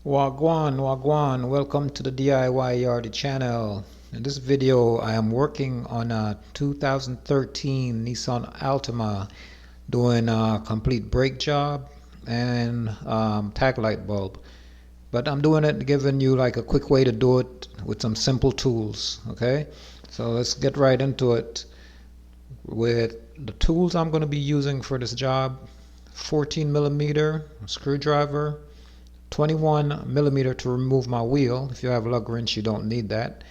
Wagwan, Wagwan, welcome to the DIY Yardy channel. In this video, I am working on a 2013 Nissan Altima doing a complete brake job and tag light bulb. But I'm doing it, giving you like a quick way to do it with some simple tools, okay? So let's get right into it with the tools I'm going to be using for this job. 14 millimeter screwdriver, 21 millimeter to remove my wheel. If you have a lug wrench, you don't need that.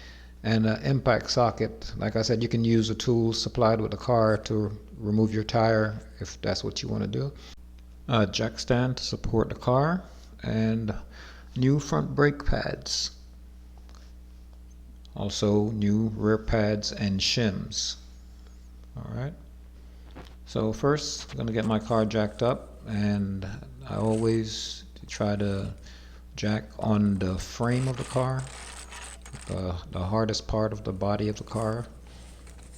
And an impact socket. Like I said, you can use the tools supplied with the car to remove your tire if that's what you want to do. A jack stand to support the car, and new front brake pads. Also new rear pads and shims. Alright. So first, I'm going to get my car jacked up, and I always try to jack on the frame of the car, the hardest part of the body of the car,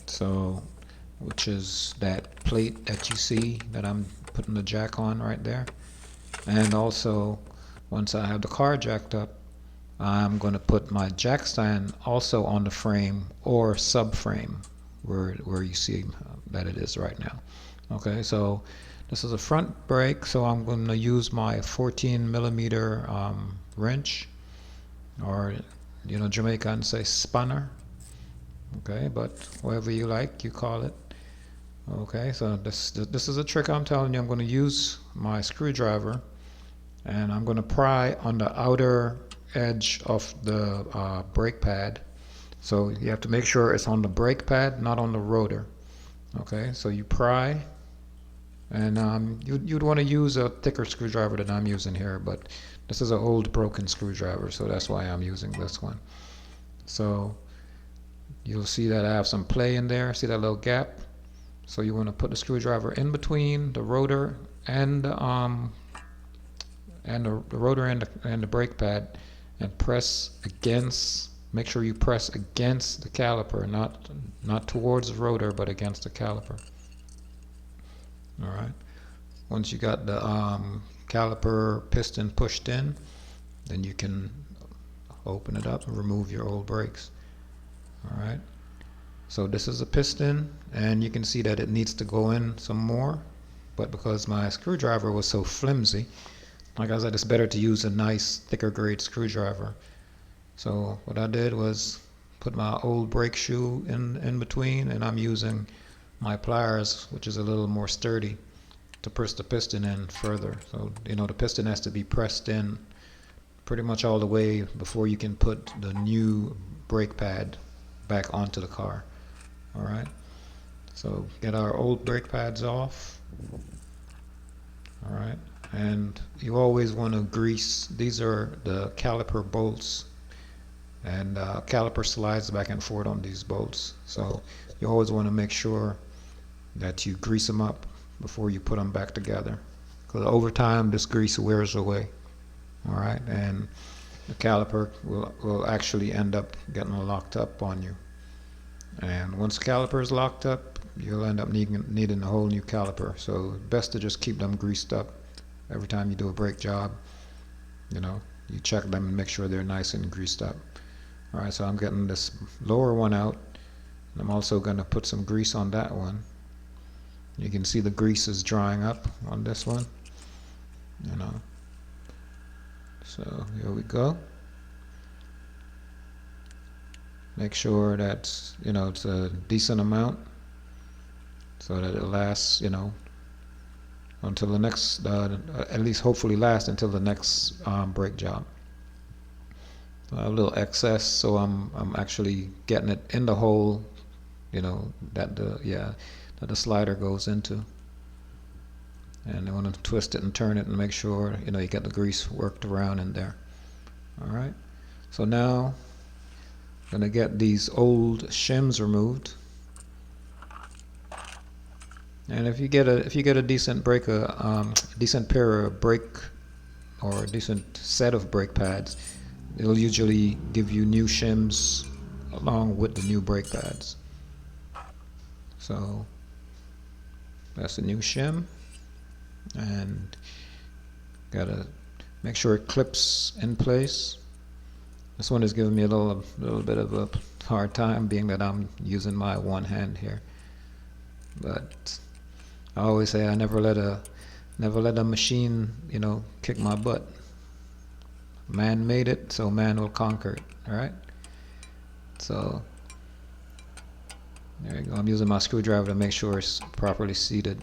so which is that plate that you see that I'm putting the jack on right there. And also, once I have the car jacked up, I'm going to put my jack stand also on the frame or subframe where you see that it is right now. Okay, so this is a front brake, so I'm going to use my 14 millimeter wrench, or Jamaicans say spanner. Okay, but whatever you like, you call it. Okay, so this is a trick I'm telling you. I'm going to use my screwdriver, and I'm going to pry on the outer edge of the brake pad. So you have to make sure it's on the brake pad, not on the rotor. Okay, so you pry, and you'd want to use a thicker screwdriver than I'm using here, but this is an old broken screwdriver, so that's why I'm using this one. So you'll see that I have some play in there. See that little gap? So you want to put the screwdriver in between the rotor and the rotor and the brake pad, and press against. Make sure you press against the caliper, not towards the rotor, but against the caliper. All right. Once you got the caliper piston pushed in, then you can open it up and remove your old brakes. All right. So this is a piston, and you can see that it needs to go in some more, but because my screwdriver was so flimsy, like I said, it's better to use a nice thicker grade screwdriver. So what I did was put my old brake shoe in between, and I'm using my pliers, which is a little more sturdy, to press the piston in further. So the piston has to be pressed in pretty much all the way before you can put the new brake pad back onto the car. All right, so get our old brake pads off. All right, and you always want to grease. These are the caliper bolts, and caliper slides back and forth on these bolts, so you always want to make sure that you grease them up before you put them back together, because over time this grease wears away. All right, and the caliper will actually end up getting locked up on you, and once the caliper is locked up, you'll end up needing a whole new caliper. So best to just keep them greased up every time you do a brake job. You check them and make sure they're nice and greased up. Alright, so I'm getting this lower one out, and I'm also going to put some grease on that one. You can see the grease is drying up on this one. So here we go. Make sure that's it's a decent amount, so that it lasts until the next at least hopefully last until the next brake job. So I have a little excess, so I'm actually getting it in the hole that the slider goes into, and I want to twist it and turn it and make sure you get the grease worked around in there. All right, so now I'm gonna get these old shims removed, and if you get a decent decent pair of brake, or a decent set of brake pads, it'll usually give you new shims along with the new brake pads. So that's a new shim, and gotta Make sure it clips in place. This one is giving me a little bit of a hard time, being that I'm using my one hand here. But I always say I never let a machine, kick my butt. Man made it, so man will conquer it. All right. So there you go. I'm using my screwdriver to make sure it's properly seated.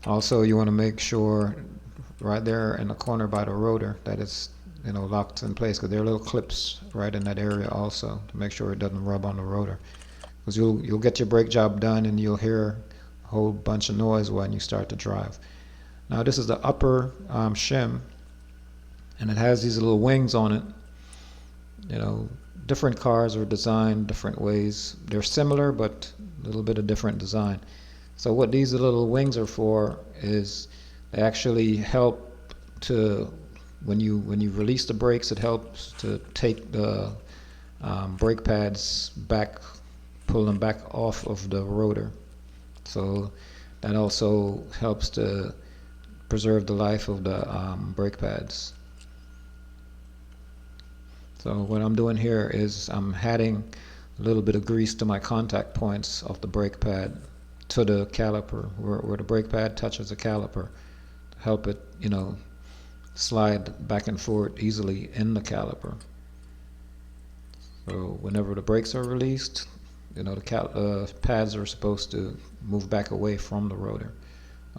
Also, you want to make sure right there in the corner by the rotor that it's locked in place, because there are little clips right in that area also to make sure it doesn't rub on the rotor. Because you'll get your brake job done and you'll hear a whole bunch of noise when you start to drive. Now this is the upper shim, and it has these little wings on it. Different cars are designed different ways. They're similar, but a little bit of different design. So what these little wings are for is they actually help to, when you release the brakes, it helps to take the brake pads back, pull them back off of the rotor. So that also helps to preserve the life of the brake pads. So what I'm doing here is I'm adding a little bit of grease to my contact points of the brake pad to the caliper, where the brake pad touches the caliper, to help it, slide back and forth easily in the caliper. So whenever the brakes are released, the pads are supposed to move back away from the rotor.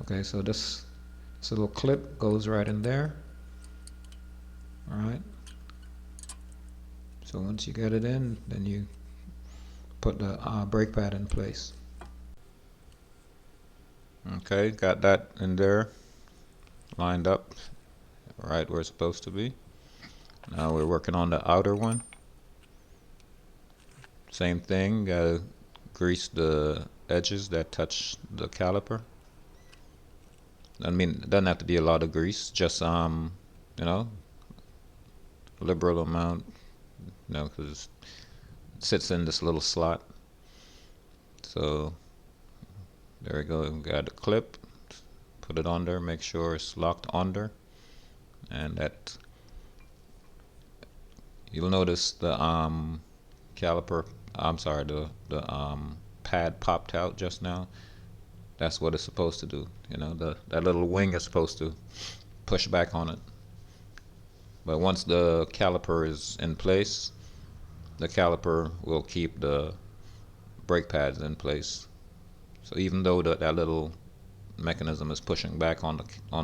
Okay, so this little clip goes right in there. All right. So once you get it in, then you put the brake pad in place. Okay, got that in there, lined up right where it's supposed to be. Now we're working on the outer one. Same thing, gotta grease the edges that touch the caliper. I mean, it doesn't have to be a lot of grease, just liberal amount, because it sits in this little slot. So there we go. We got a clip, put it under, make sure it's locked under, and that you'll notice the caliper, the pad popped out just now. That's what it's supposed to do. That little wing is supposed to push back on it. But once the caliper is in place, the caliper will keep the brake pads in place. So even though that little mechanism is pushing back on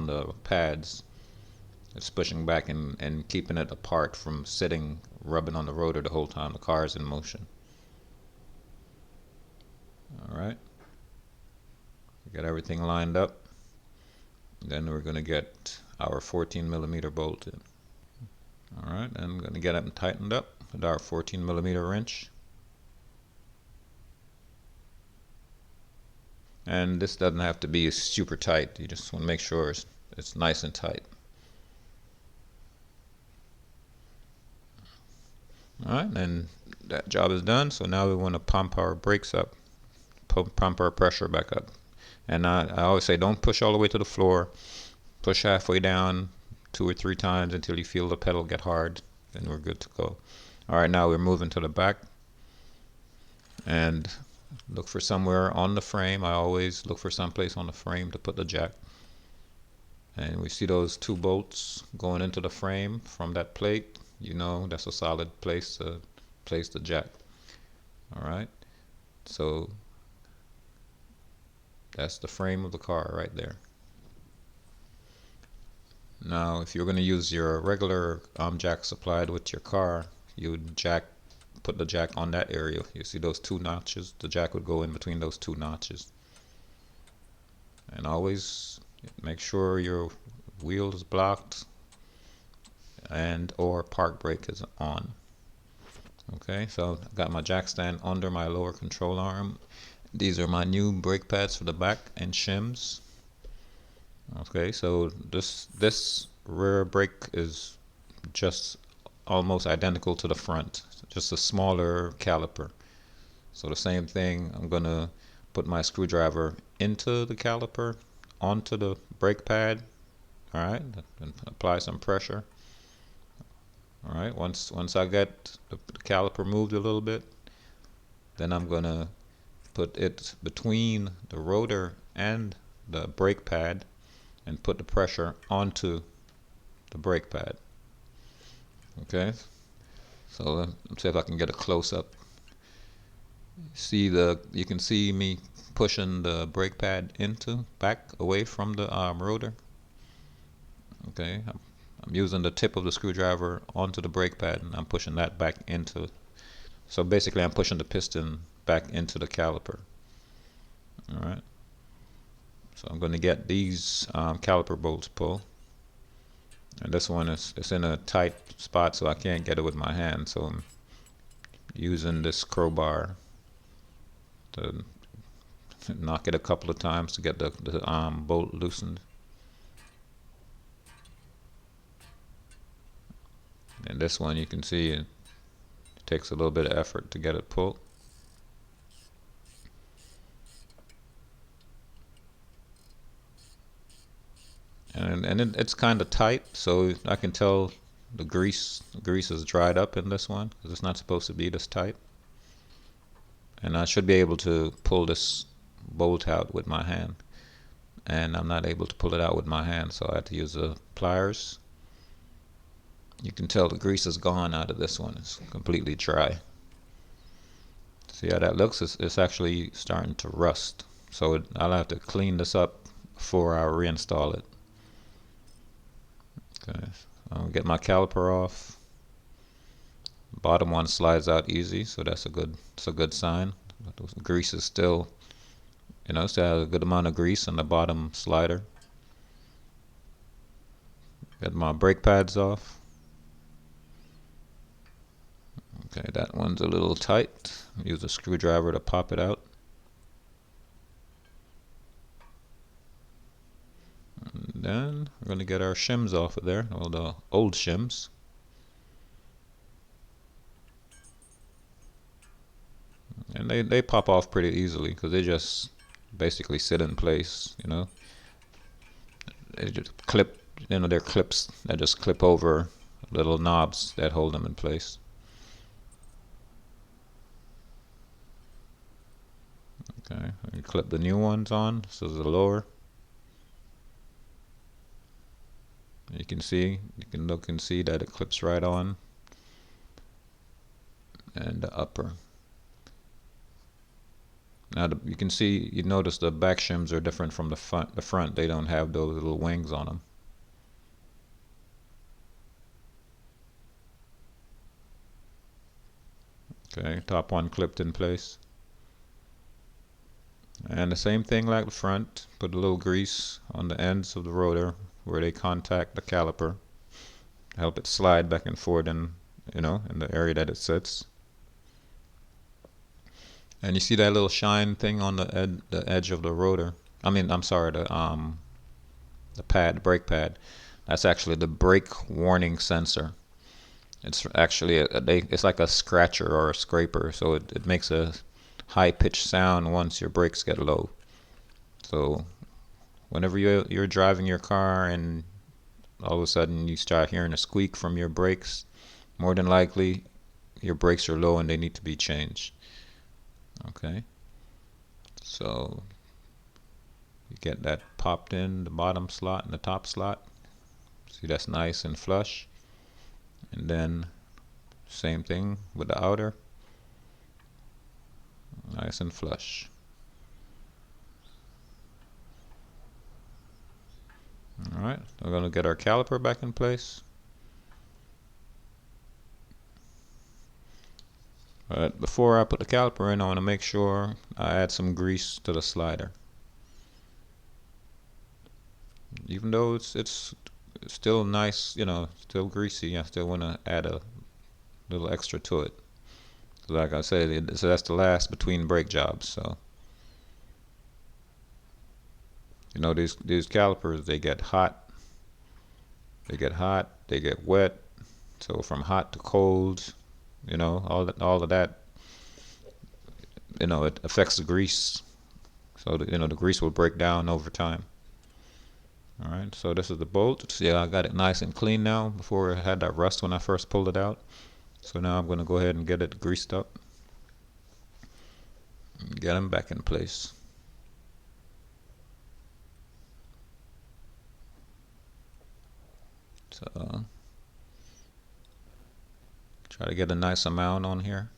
the pads, it's pushing back and keeping it apart from rubbing on the rotor the whole time the car is in motion. All right. Got everything lined up. Then we're going to get our 14mm bolt in. Alright, and I'm going to get it tightened up with our 14mm wrench. And this doesn't have to be super tight. You just want to make sure it's nice and tight. Alright, and that job is done. So now we want to pump our brakes up, pump our pressure back up. And I always say, don't push all the way to the floor. Push halfway down 2 or 3 times until you feel the pedal get hard, then we're good to go. Alright, now we're moving to the back. And look for somewhere on the frame. I always look for someplace on the frame to put the jack. And we see those 2 bolts going into the frame from that plate. That's a solid place to place the jack. Alright, so that's the frame of the car right there. Now, if you're going to use your regular jack supplied with your car, you would put the jack on that area. You see those 2 notches? The jack would go in between those 2 notches. And always make sure your wheel is blocked and or park brake is on. Okay, so I got my jack stand under my lower control arm. These are my new brake pads for the back and shims. Okay, so this rear brake is just almost identical to the front, just a smaller caliper. So the same thing, I'm gonna put my screwdriver into the caliper, onto the brake pad, alright, and apply some pressure. All right, once I get the caliper moved a little bit, then I'm gonna put it between the rotor and the brake pad and put the pressure onto the brake pad. Okay, so let's see if I can get a close up. You can see me pushing the brake pad back away from the rotor. Okay, I'm using the tip of the screwdriver onto the brake pad and I'm pushing that back into. So basically I'm pushing the piston back into the caliper. Alright, so I'm going to get these caliper bolts pulled, and this one is in a tight spot so I can't get it with my hand, so I'm using this crowbar to knock it a couple of times to get the bolt loosened. And this one, you can see it takes a little bit of effort to get it pulled. And it's kind of tight, so I can tell the grease is dried up in this one because it's not supposed to be this tight. And I should be able to pull this bolt out with my hand, and I'm not able to pull it out with my hand, so I have to use the pliers. You can tell the grease is gone out of this one. It's completely dry. See how that looks? It's actually starting to rust, so I'll have to clean this up before I reinstall it. Okay, I'll get my caliper off. Bottom one slides out easy, so that's a good sign. The grease is still, still has a good amount of grease on the bottom slider. Get my brake pads off. Okay, that one's a little tight. Use a screwdriver to pop it out. And then we're going to get our shims off of there, all the old shims. And they pop off pretty easily because they just basically sit in place, They just clip, they're clips that just clip over little knobs that hold them in place. Okay, we clip the new ones on. This is the lower. You can look and see that it clips right on. And the upper. Now you notice the back shims are different from the front. The front, they don't have those little wings on them. Okay, top one clipped in place. And the same thing like the front, put a little grease on the ends of the rotor where they contact the caliper. Help it slide back and forth in the area that it sits. And you see that little shine thing on the edge of the rotor. I'm sorry, the brake pad. That's actually the brake warning sensor. It's actually it's like a scratcher or a scraper, so it makes a high-pitched sound once your brakes get low. So whenever you're driving your car and all of a sudden you start hearing a squeak from your brakes, more than likely your brakes are low and they need to be changed. Okay, so you get that popped in the bottom slot and the top slot. See, that's nice and flush. And then same thing with the outer, nice and flush. Alright, we're going to get our caliper back in place. But before I put the caliper in, I want to make sure I add some grease to the slider. Even though it's still nice, still greasy, I still want to add a little extra to it. Like I said, so that's the last between brake jobs. So these calipers, they get hot, they get wet. So from hot to cold, all of that, it affects the grease. So the grease will break down over time. Alright, so this is the bolt. See, I got it nice and clean now. Before it had that rust when I first pulled it out. So now I'm going to go ahead and get it greased up. Get them back in place. So try to get a nice amount on here.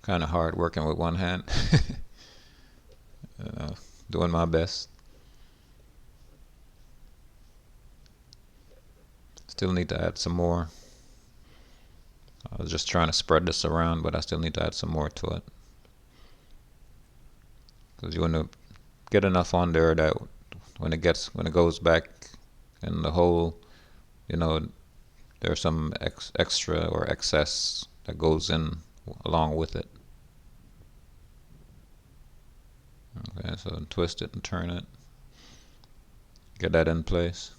Kind of hard working with one hand. Doing my best. Still need to add some more. I was just trying to spread this around, but I still need to add some more to it. Because you want to get enough on there that when it goes back in the hole, you know, there's some extra or excess that goes in along with it. Okay, so twist it and turn it. Get that in place.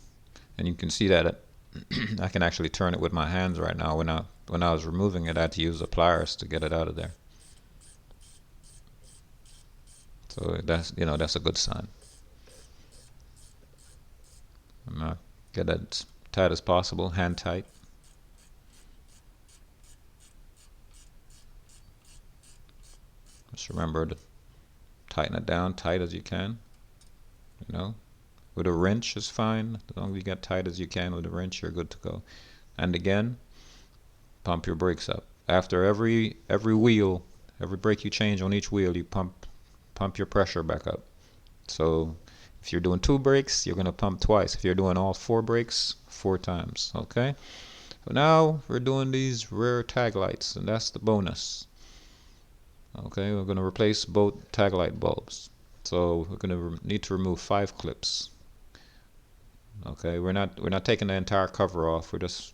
And you can see that I can actually turn it with my hands right now. When I was removing it, I had to use the pliers to get it out of there. So that's a good sign. Now get it as tight as possible, hand tight. Just remember to tighten it down tight as you can. With a wrench is fine. As long as you get tight as you can with a wrench, you're good to go. And again, pump your brakes up. After every wheel, every brake you change on each wheel, you pump your pressure back up. So if you're doing 2 brakes, you're gonna pump twice. If you're doing all 4 brakes, 4 times. Okay. So now we're doing these rear tag lights, and that's the bonus. Okay, we're gonna replace both tag light bulbs. So we're gonna need to remove 5 clips. Okay, we're not taking the entire cover off. We're just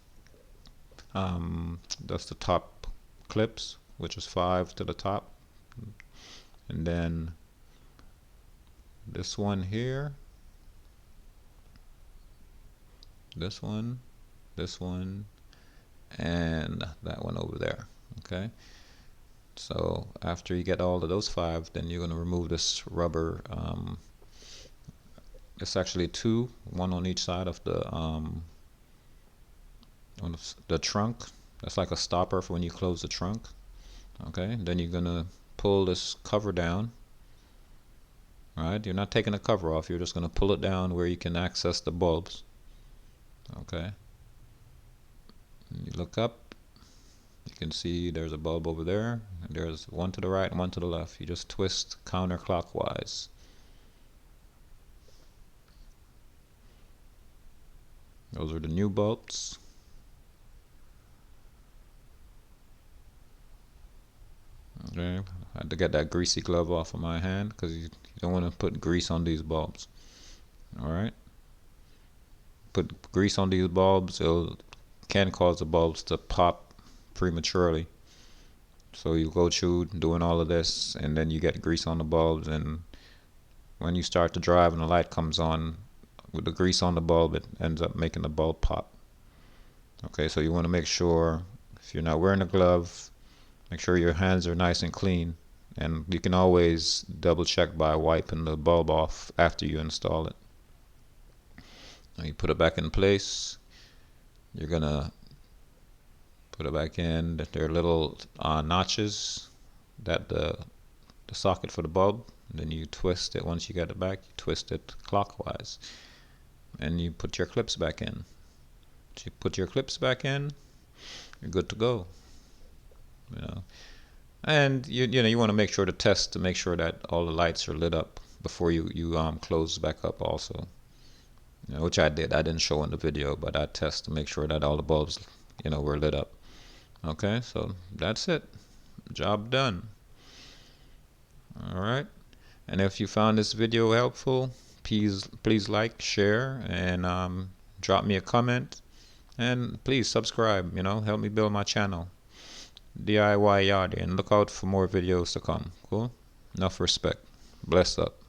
that's the top clips, which is 5 to the top, and then this one here, this one, and that one over there. Okay, so after you get all of those 5, then you're going to remove this rubber. It's actually 2, one on each side of the trunk. That's like a stopper for when you close the trunk. Okay, then you're gonna pull this cover down. Right, you're not taking the cover off, you're just gonna pull it down where you can access the bulbs. Okay, and you look up, you can see there's a bulb over there, and there's one to the right and one to the left. You just twist counterclockwise. Those are the new bulbs. Okay, I had to get that greasy glove off of my hand because you don't want to put grease on these bulbs. Alright, put grease on these bulbs, it can cause the bulbs to pop prematurely. So you go through doing all of this, and then you get grease on the bulbs, and when you start to drive and the light comes on, with the grease on the bulb, it ends up making the bulb pop. Okay, so you want to make sure, if you're not wearing a glove, make sure your hands are nice and clean, and you can always double check by wiping the bulb off after you install it. Now you put it back in place. You're gonna put it back in. There are little notches that the socket for the bulb. And then you twist it. Once you get it back, you twist it clockwise, and you put your clips back in. So you put your clips back in, you're good to go. And you want to make sure to test to make sure that all the lights are lit up before you close back up also. Which I did. I didn't show in the video, but I test to make sure that all the bulbs were lit up. Okay, so that's it. Job done. Alright, and if you found this video helpful, please like, share, and drop me a comment, and please subscribe. Help me build my channel, DIY Yardie, and look out for more videos to come. Cool. Enough respect. Bless up.